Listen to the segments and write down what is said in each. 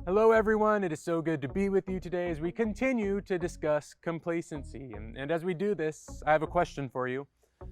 Hello, everyone. It is so good to be with you today as we continue to discuss complacency. And as we do this, I have a question for you.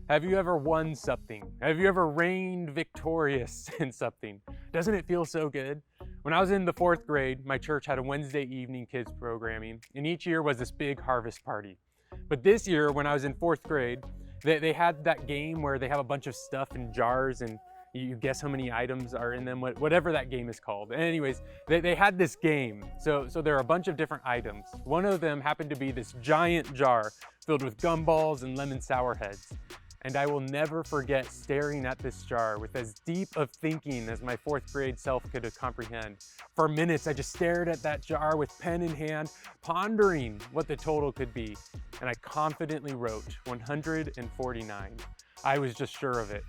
Have you ever won something? Have you ever reigned victorious in something? Doesn't it feel so good? When I was in the fourth grade, my church had a Wednesday evening kids programming, and each year was this big harvest party. But this year, when I was in fourth grade, they had that game where they have a bunch of stuff in jars and you guess how many items are in them, whatever that game is called. Anyways, they had this game. So there are a bunch of different items. One of them happened to be this giant jar filled with gumballs and lemon sour heads. And I will never forget staring at this jar with as deep of thinking as my fourth grade self could comprehend. For minutes, I just stared at that jar with pen in hand, pondering what the total could be. And I confidently wrote 149. I was just sure of it.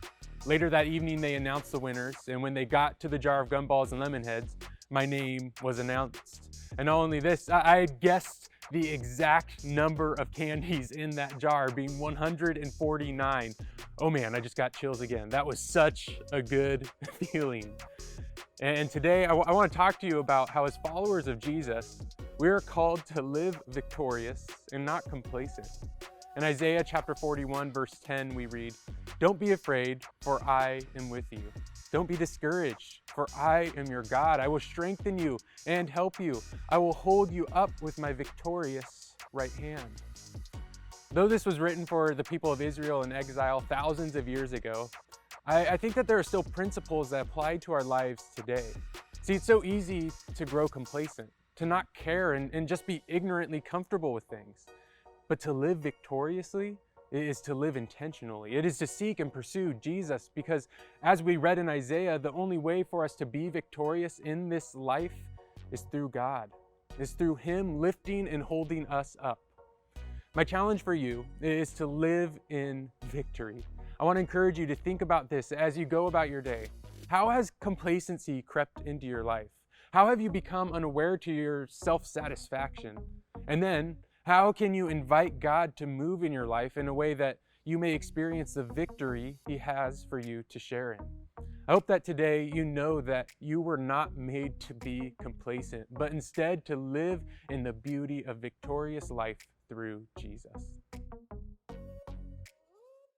Later that evening, they announced the winners, and when they got to the jar of gumballs and lemon heads, my name was announced. And not only this, I had guessed the exact number of candies in that jar, being 149. Oh man, I just got chills again. That was such a good feeling. And today, I want to talk to you about how, as followers of Jesus, we are called to live victorious and not complacent. In Isaiah chapter 41, verse 10, we read, "Don't be afraid, for I am with you. Don't be discouraged, for I am your God. I will strengthen you and help you. I will hold you up with my victorious right hand." Though this was written for the people of Israel in exile thousands of years ago, I think that there are still principles that apply to our lives today. See, it's so easy to grow complacent, to not care and just be ignorantly comfortable with things. But to live victoriously is to live intentionally. It is to seek and pursue Jesus, because as we read in Isaiah, the only way for us to be victorious in this life is through God, is through Him lifting and holding us up. My challenge for you is to live in victory. I want to encourage you to think about this as you go about your day. How has complacency crept into your life? How have you become unaware to your self-satisfaction? And then, how can you invite God to move in your life in a way that you may experience the victory He has for you to share in? I hope that today you know that you were not made to be complacent, but instead to live in the beauty of victorious life through Jesus.